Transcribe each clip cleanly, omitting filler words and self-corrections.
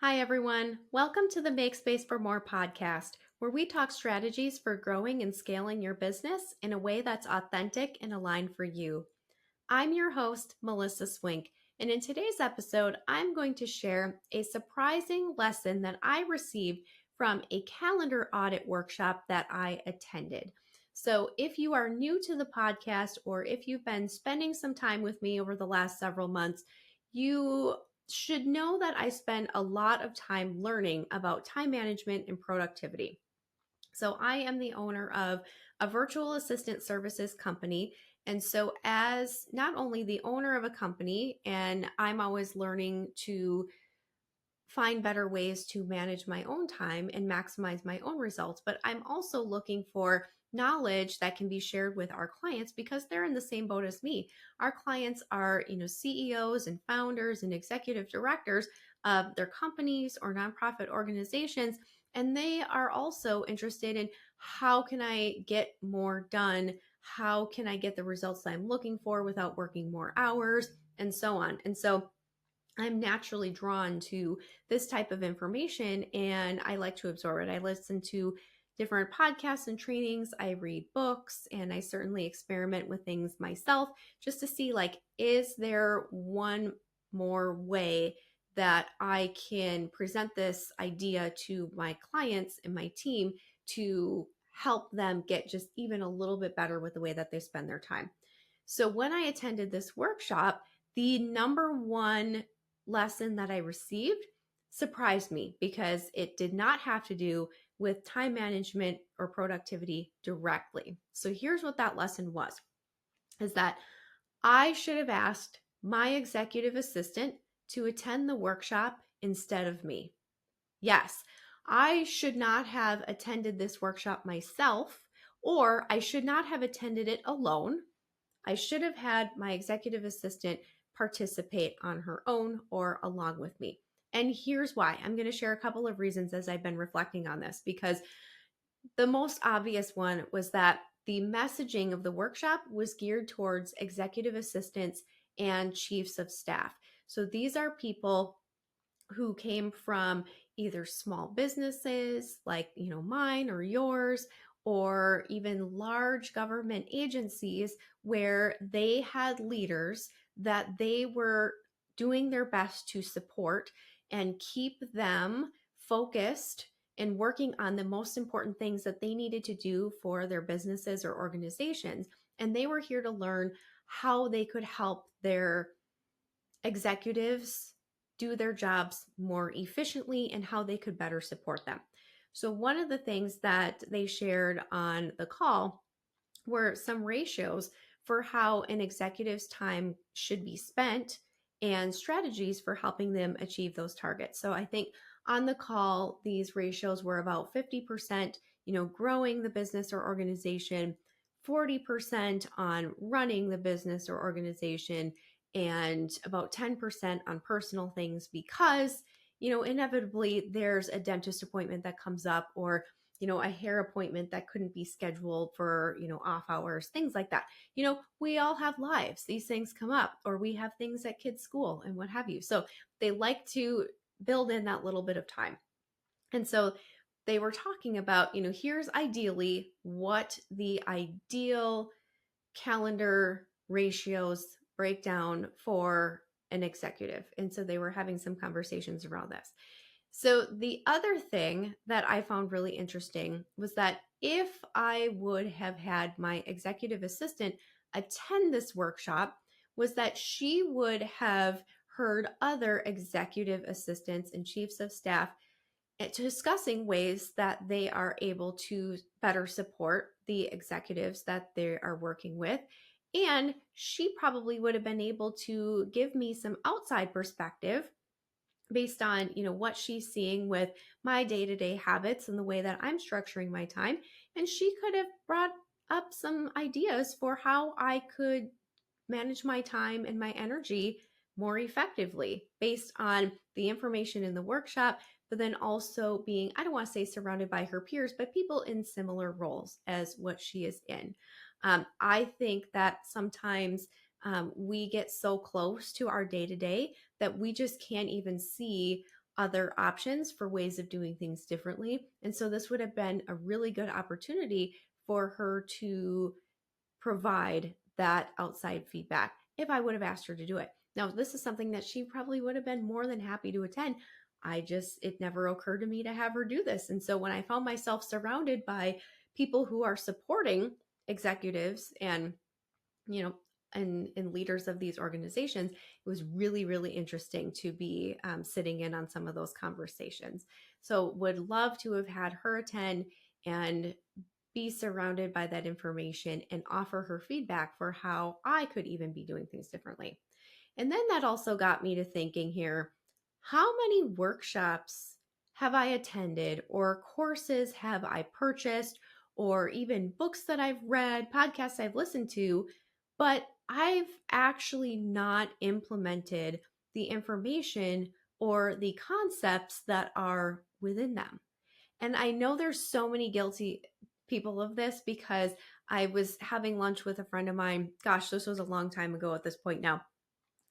Hi, everyone. Welcome to the Make Space for More podcast, where we talk strategies for growing and scaling your business in a way that's authentic and aligned for you. I'm your host, Melissa Swink, and in today's episode, I'm going to share a surprising lesson that I received from a calendar audit workshop that I attended. So, if you are new to the podcast or if you've been spending some time with me over the last several months, you should know that I spend a lot of time learning about time management and productivity. So, I am the owner of a virtual assistant services company. And so, as not only the owner of a company, and I'm always learning to find better ways to manage my own time and maximize my own results, but I'm also looking for knowledge that can be shared with our clients because they're in the same boat as me. Our clients are, CEOs and founders and executive directors of their companies or nonprofit organizations, and they are also interested in how can I get more done? How can I get the results that I'm looking for without working more hours and so on. And so I'm naturally drawn to this type of information and I like to absorb it. I listen to different podcasts and trainings. I read books and I certainly experiment with things myself just to see is there one more way that I can present this idea to my clients and my team to help them get just even a little bit better with the way that they spend their time. So when I attended this workshop, the number one lesson that I received surprised me because it did not have to do with time management or productivity directly. So here's what that lesson was, is that I should have asked my executive assistant to attend the workshop instead of me. Yes, I should not have attended this workshop myself, or I should not have attended it alone. I should have had my executive assistant participate on her own or along with me. And here's why. I'm going to share a couple of reasons as I've been reflecting on this, because the most obvious one was that the messaging of the workshop was geared towards executive assistants and chiefs of staff. So these are people who came from either small businesses like, mine or yours, or even large government agencies where they had leaders that they were doing their best to support and keep them focused and working on the most important things that they needed to do for their businesses or organizations. And they were here to learn how they could help their executives do their jobs more efficiently and how they could better support them. So, one of the things that they shared on the call were some ratios for how an executive's time should be spent and strategies for helping them achieve those targets. So, I think on the call, these ratios were about 50%, growing the business or organization, 40% on running the business or organization, and about 10% on personal things because, inevitably there's a dentist appointment that comes up or, a hair appointment that couldn't be scheduled for, off hours, things like that. We all have lives. These things come up, or we have things at kids' school and what have you. So they like to build in that little bit of time. And so they were talking about, here's ideally what the ideal calendar ratios break down for an executive. And so they were having some conversations around this. So the other thing that I found really interesting was that if I would have had my executive assistant attend this workshop, was that she would have heard other executive assistants and chiefs of staff discussing ways that they are able to better support the executives that they are working with. And she probably would have been able to give me some outside perspective based on, what she's seeing with my day-to-day habits and the way that I'm structuring my time. And she could have brought up some ideas for how I could manage my time and my energy more effectively based on the information in the workshop, but then also being, I don't want to say surrounded by her peers, but people in similar roles as what she is in. I think that sometimes we get so close to our day to day that we just can't even see other options for ways of doing things differently. And so this would have been a really good opportunity for her to provide that outside feedback if I would have asked her to do it. Now, this is something that she probably would have been more than happy to attend. It never occurred to me to have her do this. And so when I found myself surrounded by people who are supporting executives and, you know, and leaders of these organizations, it was really, really interesting to be sitting in on some of those conversations. So would love to have had her attend and be surrounded by that information and offer her feedback for how I could even be doing things differently. And then that also got me to thinking here, how many workshops have I attended or courses have I purchased or even books that I've read, podcasts I've listened to, but I've actually not implemented the information or the concepts that are within them. And I know there's so many guilty people of this because I was having lunch with a friend of mine. Gosh, this was a long time ago at this point now.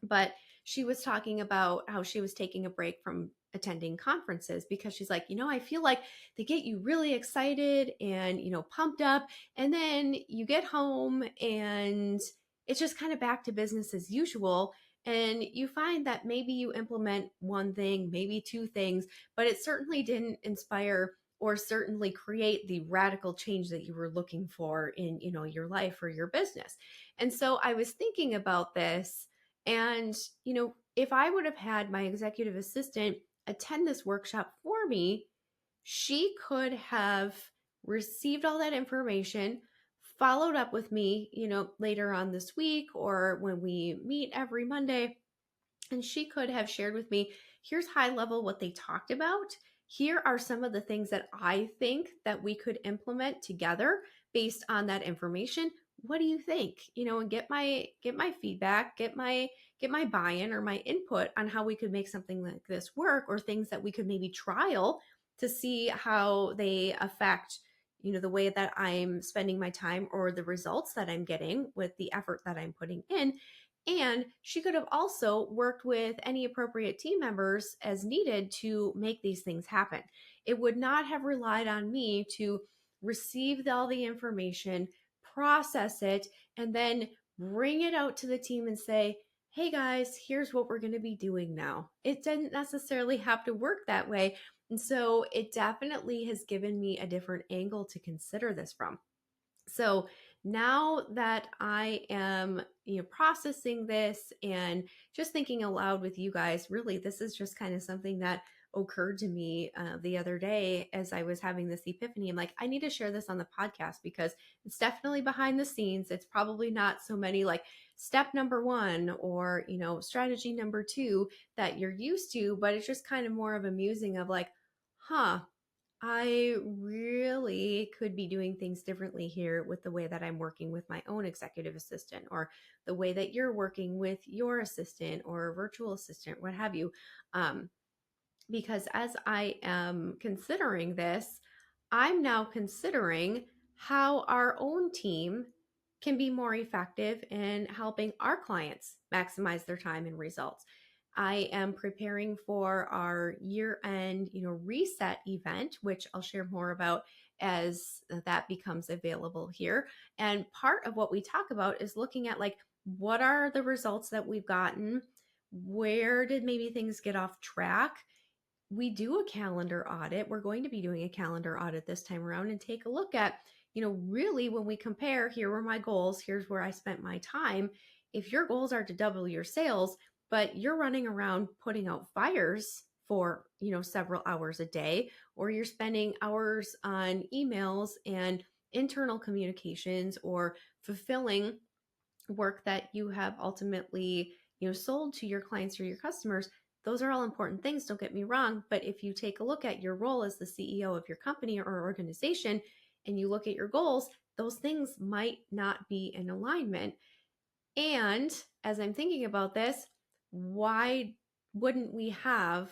But she was talking about how she was taking a break from attending conferences because she's like, I feel like they get you really excited and, pumped up. And then you get home and it's just kind of back to business as usual. And you find that maybe you implement one thing, maybe two things, but it certainly didn't inspire or certainly create the radical change that you were looking for in, your life or your business. And so I was thinking about this and, if I would have had my executive assistant attend this workshop for me, she could have received all that information, followed up with me, later on this week or when we meet every Monday. And she could have shared with me, here's high level what they talked about. Here are some of the things that I think that we could implement together based on that information. What do you think? And get my feedback, get my buy-in or my input on how we could make something like this work, or things that we could maybe trial to see how they affect the way that I'm spending my time or the results that I'm getting with the effort that I'm putting in. And she could have also worked with any appropriate team members as needed to make these things happen. It would not have relied on me to receive all the information, process it, and then bring it out to the team and say, hey guys, here's what we're going to be doing now. It didn't necessarily have to work that way. And so it definitely has given me a different angle to consider this from. So now that I am, processing this and just thinking aloud with you guys, really, this is just kind of something that occurred to me the other day as I was having this epiphany. I'm like, I need to share this on the podcast because it's definitely behind the scenes. It's probably not so many like step number one or, strategy number two that you're used to, but it's just kind of more of a musing of like, I really could be doing things differently here with the way that I'm working with my own executive assistant, or the way that you're working with your assistant or virtual assistant, what have you. Because as I am considering this, I'm now considering how our own team can be more effective in helping our clients maximize their time and results. I am preparing for our year-end, reset event, which I'll share more about as that becomes available here. And part of what we talk about is looking at like, what are the results that we've gotten? Where did maybe things get off track? We do a calendar audit. We're going to be doing a calendar audit this time around and take a look at, really when we compare, here were my goals, here's where I spent my time. If your goals are to double your sales, but you're running around putting out fires for, several hours a day, or you're spending hours on emails and internal communications or fulfilling work that you have ultimately, sold to your clients or your customers, those are all important things, don't get me wrong. But if you take a look at your role as the CEO of your company or organization and you look at your goals, those things might not be in alignment. And as I'm thinking about this, why wouldn't we have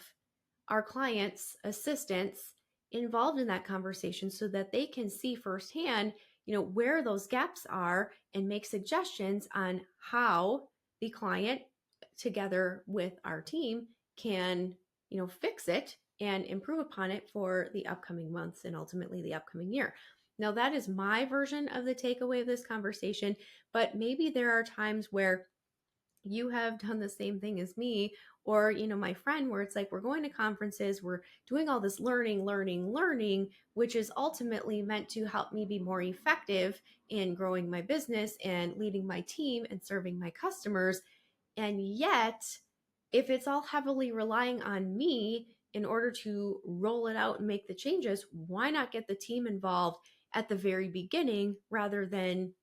our clients' assistants involved in that conversation so that they can see firsthand, where those gaps are and make suggestions on how the client together with our team can fix it and improve upon it for the upcoming months and ultimately the upcoming year. Now, that is my version of the takeaway of this conversation, but maybe there are times where you have done the same thing as me, or my friend, where it's like we're going to conferences, we're doing all this learning, which is ultimately meant to help me be more effective in growing my business and leading my team and serving my customers. And yet, if it's all heavily relying on me in order to roll it out and make the changes, why not get the team involved at the very beginning rather than,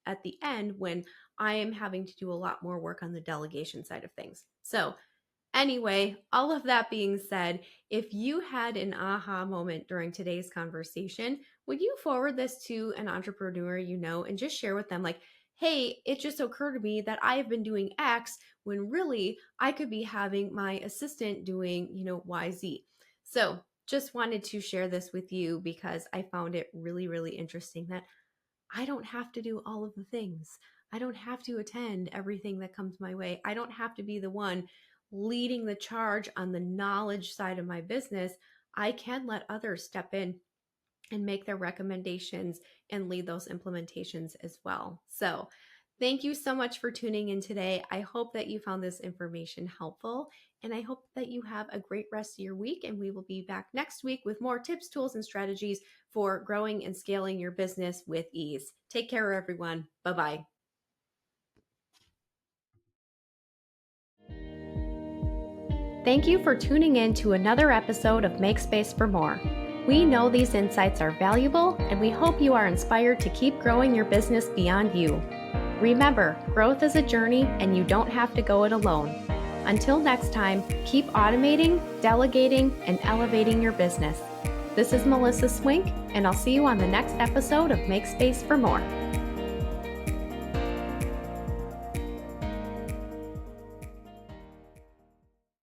at the end when I am having to do a lot more work on the delegation side of things. So anyway, all of that being said, if you had an aha moment during today's conversation, would you forward this to an entrepreneur and just share with them like, hey, it just occurred to me that I have been doing X when really I could be having my assistant doing, YZ. So just wanted to share this with you because I found it really, really interesting that I don't have to do all of the things. I don't have to attend everything that comes my way. I don't have to be the one leading the charge on the knowledge side of my business. I can let others step in and make their recommendations and lead those implementations as well. So thank you so much for tuning in today. I hope that you found this information helpful, and I hope that you have a great rest of your week. And we will be back next week with more tips, tools, and strategies for growing and scaling your business with ease. Take care, everyone. Bye-bye. Thank you for tuning in to another episode of Make Space for More. We know these insights are valuable, and we hope you are inspired to keep growing your business beyond you. Remember, growth is a journey, and you don't have to go it alone. Until next time, keep automating, delegating, and elevating your business. This is Melissa Swink, and I'll see you on the next episode of Make Space for More.